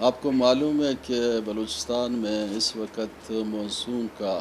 آپ کو معلوم ہے کہ بلوچستان میں اس وقت مانسون کا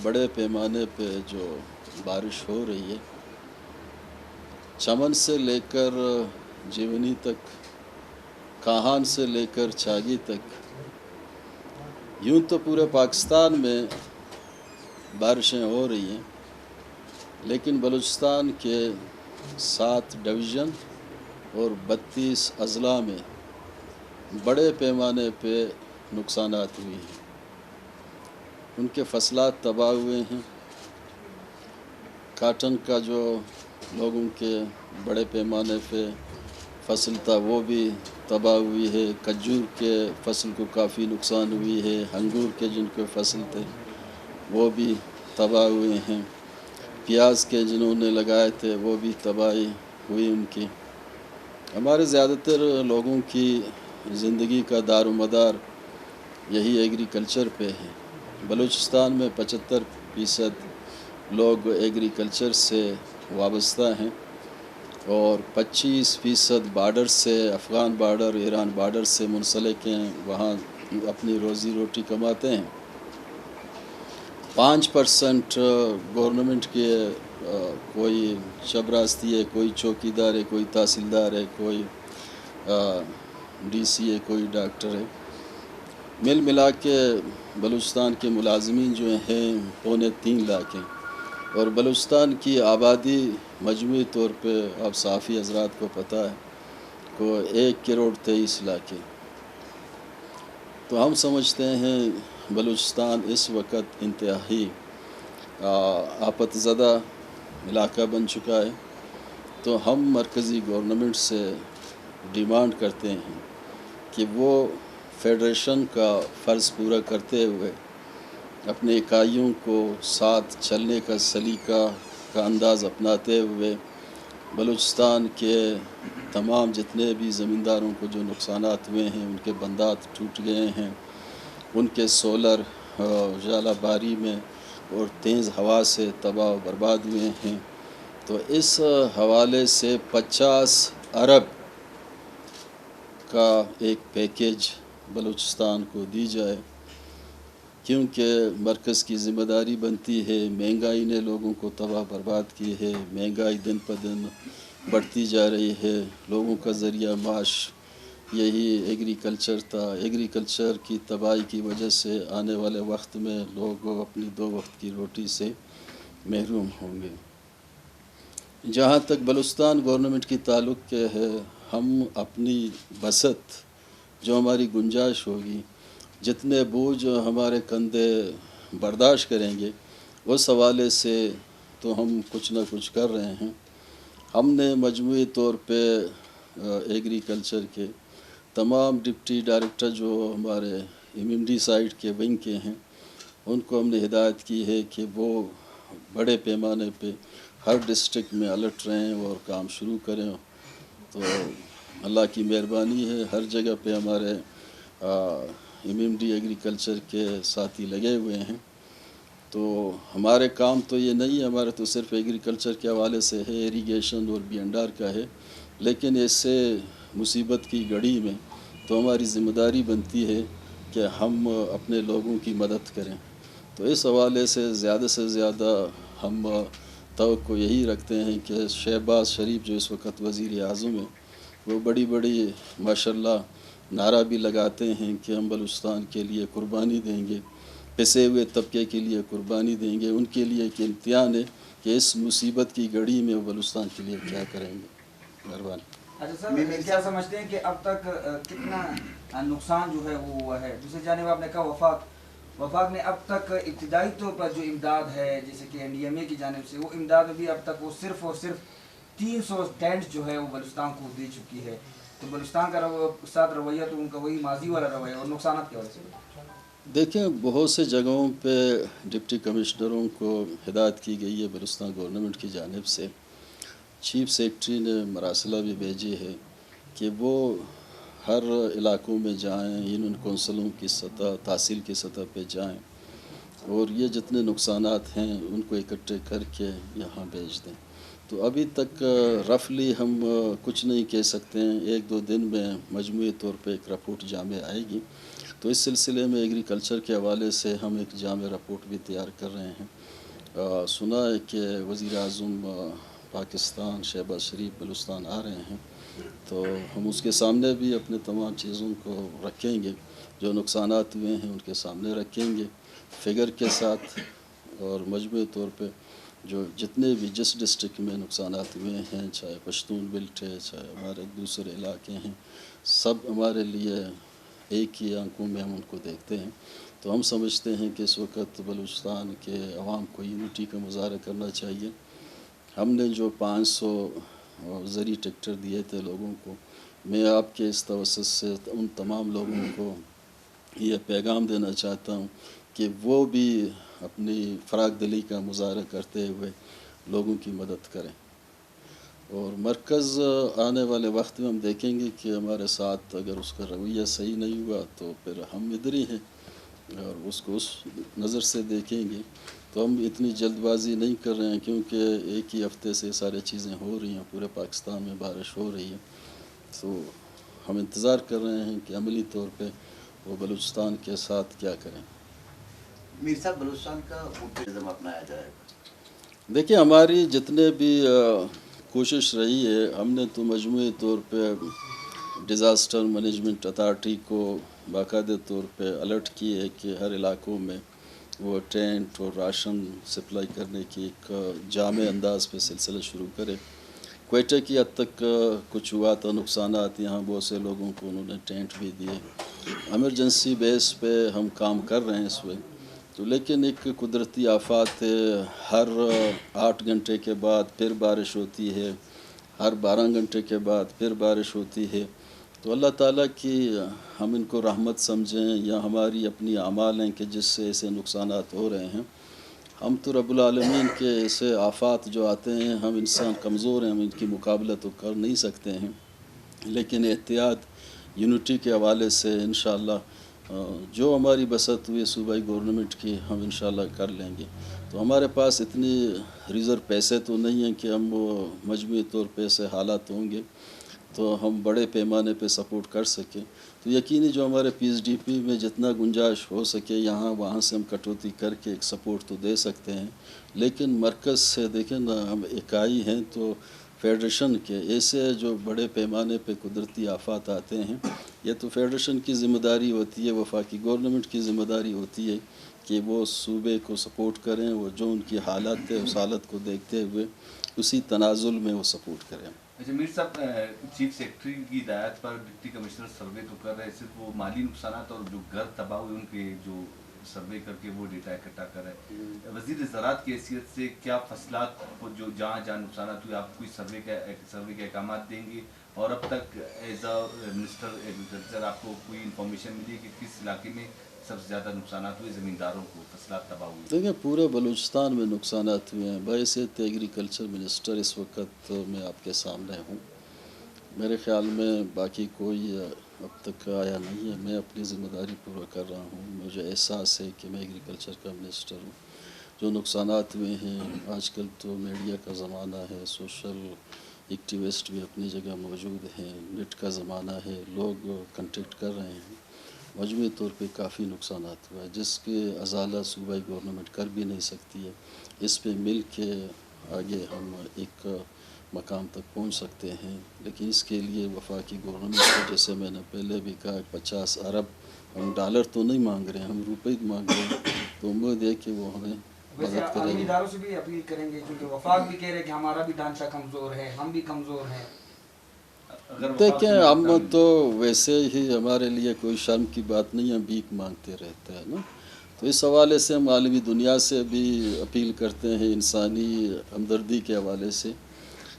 بڑے پیمانے پہ جو بارش ہو رہی ہے، چمن سے لے کر جیونی تک، کاہان سے لے کر چھاگی تک، یوں تو پورے پاکستان میں بارشیں ہو رہی ہیں، لیکن بلوچستان کے 7 ڈویژن اور 32 اضلاع میں بڑے پیمانے پہ نقصانات ہوئے ہیں۔ ان کے فصلات تباہ ہوئے ہیں۔ کاٹن کا جو لوگوں کے بڑے پیمانے پہ فصل تھا وہ بھی تباہ ہوئی ہے۔ کھجور کے فصل کو کافی نقصان ہوئی ہے۔ انگور کے جن کے فصل تھے وہ بھی تباہ ہوئے ہیں۔ پیاز کے جنہوں نے لگائے تھے وہ بھی تباہی ہوئی ان کی۔ ہمارے زیادہ تر لوگوں کی زندگی کا دار و مدار یہی ایگریکلچر پہ ہے۔ بلوچستان میں 75% لوگ ایگریکلچر سے وابستہ ہیں اور 25% بارڈر سے، افغان بارڈر، ایران بارڈر سے منسلک ہیں، وہاں اپنی روزی روٹی کماتے ہیں۔ 5% گورنمنٹ کے کوئی چپراستی ہے، کوئی چوکیدار ہے، کوئی تحصیلدار ہے، کوئی ڈی سی ہے، کوئی ڈاکٹر ہے۔ مل ملا کے بلوچستان کے ملازمین جو ہیں 3.25 لاکھ ہیں، اور بلوچستان کی آبادی مجموعی طور پہ اب صحافی حضرات کو پتہ ہے کہ 1.23 کروڑ ہے۔ تو ہم سمجھتے ہیں بلوچستان اس وقت انتہائی آفت زدہ علاقہ بن چکا ہے۔ تو ہم مرکزی گورنمنٹ سے ڈیمانڈ کرتے ہیں کہ وہ فیڈریشن کا فرض پورا کرتے ہوئے اپنے اکائیوں کو ساتھ چلنے کا سلیقہ کا انداز اپناتے ہوئے بلوچستان کے تمام جتنے بھی زمینداروں کو جو نقصانات ہوئے ہیں، ان کے بندات ٹوٹ گئے ہیں، ان کے سولر ژالہ باری میں اور تیز ہوا سے تباہ و برباد ہوئے ہیں، تو اس حوالے سے 50 ارب کا ایک پیکیج بلوچستان کو دی جائے، کیونکہ مرکز کی ذمہ داری بنتی ہے۔ مہنگائی نے لوگوں کو تباہ برباد کی ہے، مہنگائی دن پہ دن بڑھتی جا رہی ہے۔ لوگوں کا ذریعہ معاش یہی ایگریکلچر تھا۔ ایگریکلچر کی تباہی کی وجہ سے آنے والے وقت میں لوگ اپنی 2 وقت کی روٹی سے محروم ہوں گے۔ جہاں تک بلوچستان گورنمنٹ کی تعلق کے ہے، ہم اپنی بسط جو ہماری گنجائش ہوگی، جتنے بوجھ ہمارے کندھے برداشت کریں گے، اس حوالے سے تو ہم کچھ نہ کچھ کر رہے ہیں۔ ہم نے مجموعی طور پہ ایگریکلچر کے تمام ڈپٹی ڈائریکٹر جو ہمارے MMD سائٹ کے ونگ کے ہیں، ان کو ہم نے ہدایت کی ہے کہ وہ بڑے پیمانے پہ ہر ڈسٹرکٹ میں الرٹ رہیں اور کام شروع کریں۔ تو اللہ کی مہربانی ہے، ہر جگہ پہ ہمارے MMD ایگریکلچر کے ساتھی لگے ہوئے ہیں۔ تو ہمارے کام تو یہ نہیں ہے، ہمارے تو صرف ایگریکلچر کے حوالے سے ہے، ایریگیشن اور BNR کا ہے، لیکن اس سے مصیبت کی گھڑی میں تو ہماری ذمہ داری بنتی ہے کہ ہم اپنے لوگوں کی مدد کریں۔ تو اس حوالے سے زیادہ ہم توقع یہی رکھتے ہیں کہ شہباز شریف جو اس وقت وزیر اعظم ہیں، وہ بڑی ماشاءاللہ نعرہ بھی لگاتے ہیں کہ ہم بلوچستان کے لیے قربانی دیں گے، پسے ہوئے طبقے کے لیے قربانی دیں گے۔ ان کے لیے ایک امتحان ہے کہ اس مصیبت کی گھڑی میں وہ بلوچستان کے لیے کیا کریں گے۔ مہربانی۔ اچھا سر، کیا سمجھتے ہیں کہ اب تک کتنا نقصان جو ہے وہ ہوا ہے؟ دوسری جانب آپ نے کہا وفاق نے اب تک ابتدائی طور پر جو امداد ہے، جیسے کہ NDMA کی جانب سے، وہ امداد بھی اب تک وہ صرف اور صرف 300 ٹینٹ جو ہے وہ بلوچستان کو دے چکی ہے۔ تو بلوچستان کا ساتھ رویہ تو ان کا وہی ماضی والا رویہ، اور نقصانات کی وجہ سے دیکھیں بہت سے جگہوں پہ ڈپٹی کمشنروں کو ہدایت کی گئی ہے بلوچستان گورنمنٹ کی جانب سے۔ چیف سیکرٹری نے مراسلہ بھی بھیجی ہے کہ وہ ہر علاقوں میں جائیں، یونین کونسلوں کی سطح، تحصیل کی سطح پہ جائیں اور یہ جتنے نقصانات ہیں ان کو اکٹھے کر کے یہاں بھیج دیں۔ تو ابھی تک رفلی ہم کچھ نہیں کہہ سکتے ہیں. 1-2 دن میں مجموعی طور پہ ایک رپورٹ جامع آئے گی. تو اس سلسلے میں ایگریکلچر کے حوالے سے ہم ایک جامع رپورٹ بھی تیار کر رہے ہیں. سنا ہے کہ وزیر اعظم پاکستان شہباز شریف بلوچستان آ رہے ہیں، تو ہم اس کے سامنے بھی اپنے تمام چیزوں کو رکھیں گے، جو نقصانات ہوئے ہیں ان کے سامنے رکھیں گے فگر کے ساتھ، اور مجموعی طور پہ جو جتنے بھی جس ڈسٹرکٹ میں نقصانات ہوئے ہیں، چاہے پشتون بیلٹ ہے، چاہے ہمارے دوسرے علاقے ہیں، سب ہمارے لیے ایک ہی آنکھوں میں ہم ان کو دیکھتے ہیں. تو ہم سمجھتے ہیں کہ اس وقت بلوچستان کے عوام کو یونٹی کا مظاہرہ کرنا چاہیے. ہم نے جو 500 زرعی ٹریکٹر دیے تھے لوگوں کو، میں آپ کے اس توسط سے ان تمام لوگوں کو یہ پیغام دینا چاہتا ہوں کہ وہ بھی اپنی فراخ دلی کا مظاہرہ کرتے ہوئے لوگوں کی مدد کریں. اور مرکز آنے والے وقت میں ہم دیکھیں گے کہ ہمارے ساتھ اگر اس کا رویہ صحیح نہیں ہوا تو پھر ہم ادھر ہی ہیں اور اس کو اس نظر سے دیکھیں گے. تو ہم اتنی جلد بازی نہیں کر رہے ہیں، کیونکہ ایک ہی ہفتے سے سارے چیزیں ہو رہی ہیں، پورے پاکستان میں بارش ہو رہی ہے. تو ہم انتظار کر رہے ہیں کہ عملی طور پہ وہ بلوچستان کے ساتھ کیا کریں. میر صاحب، بلوچستان کا نظام اپنایا جائے گا؟ دیکھیں، ہماری جتنے بھی کوشش رہی ہے، ہم نے تو مجموعی طور پہ ڈیزاسٹر مینجمنٹ اتھارٹی کو باقاعدہ طور پہ الرٹ کی ہے کہ ہر علاقوں میں وہ ٹینٹ اور راشن سپلائی کرنے کی ایک جامع انداز پہ سلسلہ شروع کرے. کوئٹہ کی حد تک کچھ ہوا تھا نقصانات، یہاں بہت سے لوگوں کو انہوں نے ٹینٹ بھی دیے. ایمرجنسی بیس پہ ہم کام کر رہے ہیں اس وقت. تو لیکن ایک قدرتی آفات ہے، ہر 8 گھنٹے کے بعد پھر بارش ہوتی ہے، ہر 12 گھنٹے کے بعد پھر بارش ہوتی ہے. تو اللہ تعالیٰ کی ہم ان کو رحمت سمجھیں یا ہماری اپنی اعمال ہیں کہ جس سے ایسے نقصانات ہو رہے ہیں. ہم تو رب العالمین کے ایسے آفات جو آتے ہیں، ہم انسان کمزور ہیں، ہم ان کی مقابلہ تو کر نہیں سکتے ہیں، لیکن احتیاط یونٹی کے حوالے سے انشاءاللہ جو ہماری بسط ہوئی صوبائی گورنمنٹ کی ہم انشاءاللہ کر لیں گے. تو ہمارے پاس اتنی ریزرو پیسے تو نہیں ہیں کہ ہم وہ مجموعی طور پہ ایسے حالات ہوں گے تو ہم بڑے پیمانے پہ سپورٹ کر سکیں. تو یقینی جو ہمارے پی ایس ڈی پی میں جتنا گنجائش ہو سکے یہاں وہاں سے ہم کٹوتی کر کے ایک سپورٹ تو دے سکتے ہیں، لیکن مرکز سے دیکھیں نا، ہم اکائی ہیں تو فیڈریشن کے ایسے جو بڑے پیمانے پہ قدرتی آفات آتے ہیں، یہ تو فیڈریشن کی ذمہ داری ہوتی ہے، وفاقی گورنمنٹ کی ذمہ داری ہوتی ہے کہ وہ صوبے کو سپورٹ کریں، وہ جو ان کی حالت ہے اس حالت کو دیکھتے ہوئے اسی تنازل میں وہ سپورٹ کریں. اچھا میر صاحب، چیف سیکرٹری کی ہدایت پر ڈپٹی کمشنر سروے تو کر رہے، صرف وہ مالی نقصانات اور جو گھر تباہ ہوئے ان کے جو سروے کر کے وہ ڈیٹا اکٹھا کر رہے. وزیر زراعت کی حیثیت سے کیا فصلات کو جو جہاں جہاں نقصانات ہوئے آپ کوئی سروے کے احکامات دیں گے؟ اور اب تک ایز اے منسٹر ایگریکلچر آپ کو کوئی انفارمیشن ملی کہ کس علاقے میں سب سے زیادہ نقصانات ہوئے، زمینداروں کو فصلات تباہ ہوئی؟ دیکھیں، پورے بلوچستان میں نقصانات ہوئے ہیں. بحیثیت ایگریکلچر منسٹر اس وقت میں آپ کے سامنے ہوں. میرے خیال میں باقی کوئی اب تک آیا نہیں ہے. میں اپنی ذمہ داری پورا کر رہا ہوں. مجھے احساس ہے کہ میں ایگریکلچر کا منسٹر ہوں. جو نقصانات ہوئے ہیں، آج کل تو میڈیا کا زمانہ ہے، سوشل ایکٹیوسٹ بھی اپنی جگہ موجود ہیں، نیٹ کا زمانہ ہے، لوگ کنٹیکٹ کر رہے ہیں. مجموعی طور پہ کافی نقصانات ہوا ہے جس کے ازالہ صوبائی گورنمنٹ کر بھی نہیں سکتی ہے. اس پہ مل کے آگے ہم ایک مقام تک پہنچ سکتے ہیں، لیکن اس کے لیے وفاقی گورنمنٹ کو، جیسے میں نے پہلے بھی کہا، 50 ارب ہم ڈالر تو نہیں مانگ رہے ہیں، ہم روپے مانگ رہے ہیں. تو امید ہے کہ وہ ہمیں ویسے مدد کریں عالمی گے. اداروں سے بھی اپیل کریں گے، کیونکہ وفاق بھی کہہ رہے ہیں کہ ہمارا بھی ڈھانچہ کمزور ہے، ہم بھی کمزور ہیں. دیکھیں، ہم تو ویسے ہی ہمارے لیے کوئی شرم کی بات نہیں ہے، بھیک مانگتے رہتے ہیں نا. تو اس حوالے سے ہم عالمی دنیا سے بھی اپیل کرتے ہیں انسانی ہمدردی کے حوالے سے.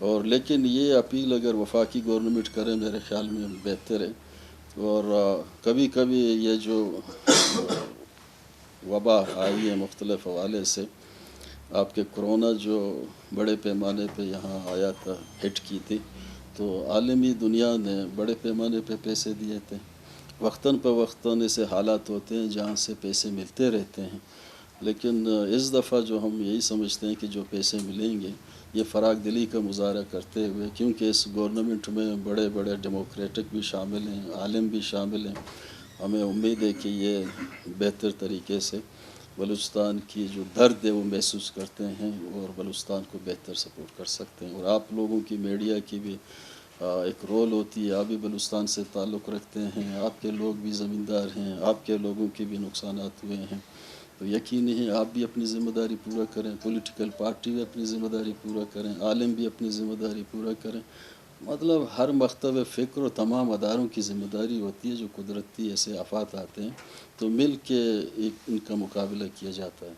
اور لیکن یہ اپیل اگر وفاقی گورنمنٹ کرے میرے خیال میں بہتر ہے. اور کبھی کبھی یہ جو وبا آئی ہے مختلف حوالے سے، آپ کے کرونا جو بڑے پیمانے پہ یہاں آیا تھا، ہٹ کی تھی، تو عالمی دنیا نے بڑے پیمانے پہ پیسے دیے تھے. وقتاً فوقتاً ایسے حالات ہوتے ہیں جہاں سے پیسے ملتے رہتے ہیں. لیکن اس دفعہ جو ہم یہی سمجھتے ہیں کہ جو پیسے ملیں گے یہ فراغ دلی کا مظاہرہ کرتے ہوئے، کیونکہ اس گورنمنٹ میں بڑے بڑے ڈیموکریٹک بھی شامل ہیں، عالم بھی شامل ہیں، ہمیں امید ہے کہ یہ بہتر طریقے سے بلوچستان کی جو درد ہے وہ محسوس کرتے ہیں اور بلوچستان کو بہتر سپورٹ کر سکتے ہیں۔ اور آپ لوگوں کی میڈیا کی بھی ایک رول ہوتی ہے، آپ بھی بلوچستان سے تعلق رکھتے ہیں، آپ کے لوگ بھی زمیندار ہیں، آپ کے لوگوں کے بھی نقصانات ہوئے ہیں، تو یقینی ہے آپ بھی اپنی ذمہ داری پورا کریں، پولیٹیکل پارٹی بھی اپنی ذمہ داری پورا کریں، عالم بھی اپنی ذمہ داری پورا کریں۔ مطلب ہر مکتب فکر و تمام اداروں کی ذمہ داری ہوتی ہے، جو قدرتی ایسے آفات آتے ہیں تو مل کے ان کا مقابلہ کیا جاتا ہے۔